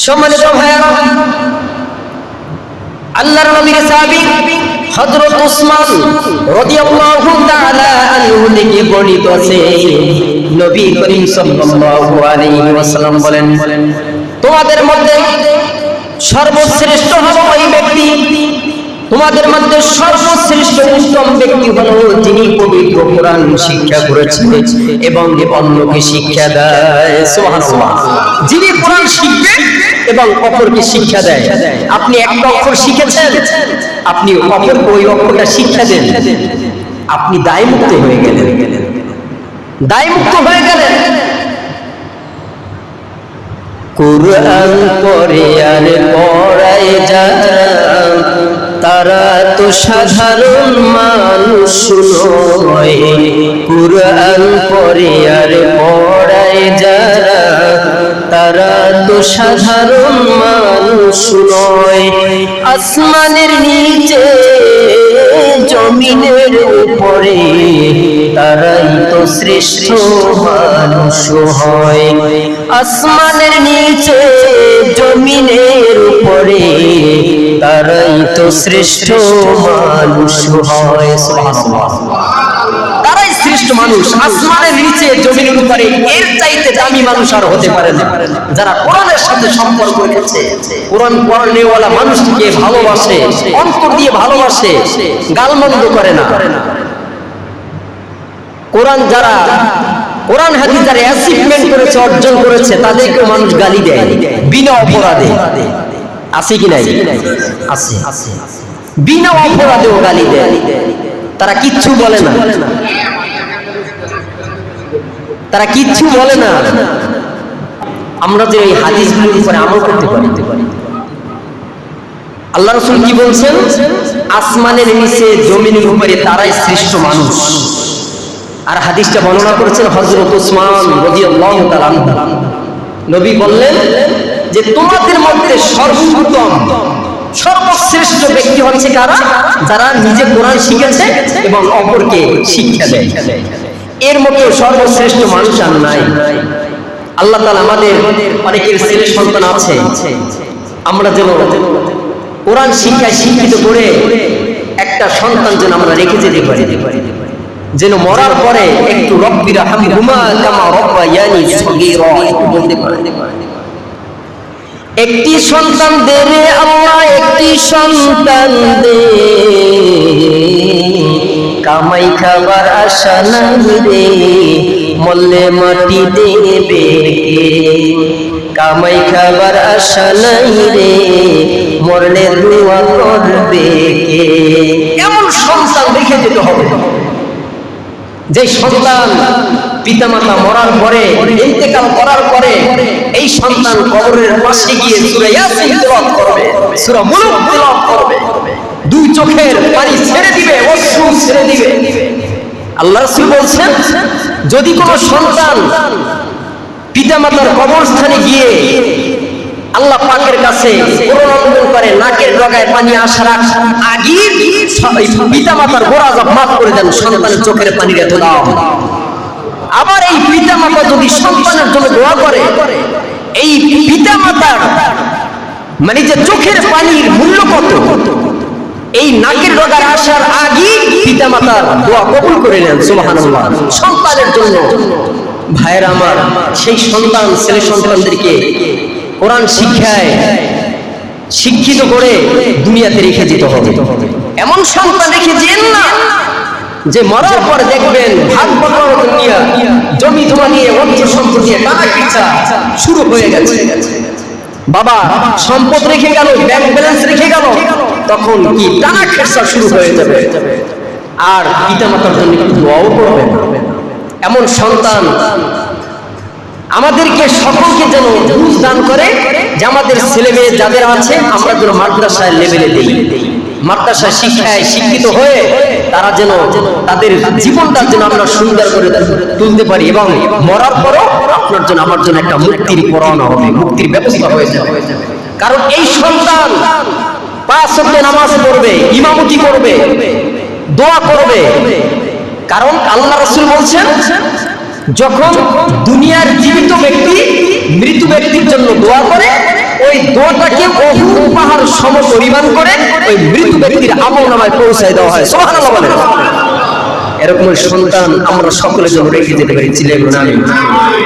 সম্মানিত ভাইয়েরা, আল্লাহর নবীর সাহাবী হযরত উসমান রাদিয়াল্লাহু তাআলা আনহু থেকে বর্ণিত আছে, নবী করিম সাল্লাল্লাহু আলাইহি ওয়াসাল্লাম বলেন, তোমাদের মধ্যে সর্বশ্রেষ্ঠ হলো ওই ব্যক্তি, তোমাদের মধ্যে সর্বশ্রেষ্ঠ উত্তম ব্যক্তি হলো যিনি পবিত্র কোরআন শিক্ষা করেছেন এবং অন্যকে শিক্ষা দেয়। সুবহানাল্লাহ। যিনি কোরআন শিখবে এবং অপরকে শিক্ষা দেয়। আপনি একটা অক্ষর শিখেছেন, আপনি অপরকে ওই অক্ষরটা শিক্ষা দেন, আপনি দায়মুক্ত হয়ে গেলেন, দায়মুক্ত হয়ে গেলেন। কোরআন পড়ে আর পড়ায় যারা, তারা তো সাধারণ মানুষ নয়। কোরআন পড়ে আর পড়ায় যারা, তারা তো সাধারণ মানুষ নয়। আসমানের নিচে জমিনের উপরে, তারাই তো শ্রেষ্ঠ মানুষ হয়। আসমানের নিচে জমিনের উপরে, তারাই তো শ্রেষ্ঠ মানুষ হয়। সুবহানাল্লাহ। তারাই শ্রেষ্ঠ মানুষ, আসমানের নিচে জমিনের উপরে, এর চাইতে দামি মানুষ আর হতে পারে না। যারা কোরআনের সাথে সম্পর্ক রেখেছে, কোরআন পড়নেওয়ালা মানুষকে ভালোবাসে, অন্তর দিয়ে ভালোবাসে, গালমন্দ করে না। কোরআন যারা কোরআন হাদিস যারা অ্যাচিভমেন্ট করেছে, অর্জন করেছে, তাদেরকে মানুষ গালি দেয় বিনা অপরাধে। আছে কি নাই? আছে। বিনা অপরাধেও গালি দেয়, তারা কিচ্ছু বলে না, তারা কিচ্ছু বলে না। আমরা যে এই হাদিসগুলোর উপরে আমল করতে পারি, আল্লাহ রাসূল কি বলছেন? আসমানের নিচে জমিনের উপরে তারাই শ্রেষ্ঠ মানুষ। আর হাদিসটা বর্ণনা করেছেন হযরত উসমান রাদিয়াল্লাহু তাআলা আনহু। নবী বললেন যে তোমাদের মধ্যে সর্বোত্তম, সর্বশ্রেষ্ঠ ব্যক্তি হচ্ছে কারা? যারা নিজে কোরআন শিখেছে এবং অপরকে শিক্ষা দেয়। এর মতো সর্বশ্রেষ্ঠ মানুষ আর নাই। আল্লাহ তাআলা আমাদের অনেকের ছেলে সন্তান আছে, আমরা যেন কোরআন শিক্ষায় শিক্ষিত করে একটা সন্তান যেন আমরা রেখে যেতে পারি, যেন মরার পরে একটু রব্বির হামহুমা কামা রাব্বায়ানি সগীরা বলতে পারে। একটি সন্তান দে রে আল্লাহ, একটি সন্তান দে, কামাই খাবার আশা নাই রে, মরলে মাটি দেবে কে? কামাই খাবার আশা নাই রে, মরলে দোয়া করবে কে? এমন সন্তান রেখে যেতে হবে, যে সন্তান পিতামাতা মরার পরে, ইন্তেকাল করার পরে, এই সন্তান কবরের পাশে গিয়ে সূরা ইয়াসিন তেলাওয়াত করবে, সূরা মুলক তেলাওয়াত করবে, দুই চোখের পানি ছেড়ে দিবে, অশ্রু ছেড়ে দিবে। আল্লাহ রাসূল বলছেন, যদি কোনো সন্তান পিতামাতার কবরস্থানে গিয়ে আল্লাহ পাকের কাছে করুণাবন করে, নাকের ডগায় পানি আসার আগে পিতামাতার গোরাজাব মাফ করে দেন, সন্তানের চোখের পানির এত দাম। আবার এই পিতামাতা যদি সন্তানের জন্য দোয়া করে, এই পিতামাতার মানে যে চোখের পানির মূল্য কত, এই নাকের ডগার আসার আগে পিতামাতার দোয়া কবুল করে নেন। সুবহানাল্লাহ। সন্তানের জন্য ভাইয়েরা আমার, সেই সন্তান ছেলে সন্তানদেরকে কোরআন শিক্ষায় শিক্ষিত করে দুনিয়াতে রেখে যেতে হবে। এমন সন্তান রেখে যেন না যে মরার পর দেখবেন ভাগ বটোয়ারা নিয়ে, জমি জমা নিয়ে, অর্থ সম্পদ নিয়ে টাকা খিচা শুরু হয়ে গেছে। বাবা সম্পদ রেখে গেল, ব্যাংক ব্যালেন্স রেখে গেল, তখন কি টাকা খিচা শুরু হয়ে যাবে, আর পিতামাতার জন্য দোয়াও করবে না। এমন সন্তান আমাদেরকে সকলকে যেন বুঝ দান করে যে আমাদের ছেলে মেয়ে যাদের আছে, আমরা যেন মাদ্রাসার লেভেলে দেই, মাদ্রাসা শিক্ষায় শিক্ষিত হয়ে তারা যেন তাদের জীবনটা যেন আমরা সুন্দর করে তুলতে পারি, এবং মরার পরও আপনার জন্য আমার জন্য একটা মুক্তির পরোয়ানা হবে, মুক্তির ব্যবস্থা হয়ে যাবে। কারণ এই সন্তান 5 ওয়াক্ত নামাজ পড়বে, ইমামতি করবে, দোয়া করবে। কারণ আল্লাহ রাসূল বলছেন, যখন দুনিয়ার জীবিত ব্যক্তি মৃত ব্যক্তির জন্য দোয়া করে, ওই এই দোয়াটাকে অহুদ পাহাড় সম পরিমাণ করে ওই মৃত ব্যক্তির আমলনামায় পৌঁছায় দেওয়া হয়। সুবহানাল্লাহ বলেন। এরকম সন্তান আমরা সকলের জন্য রেখে যেতে পারি। চিল্লাইবো না আমিন।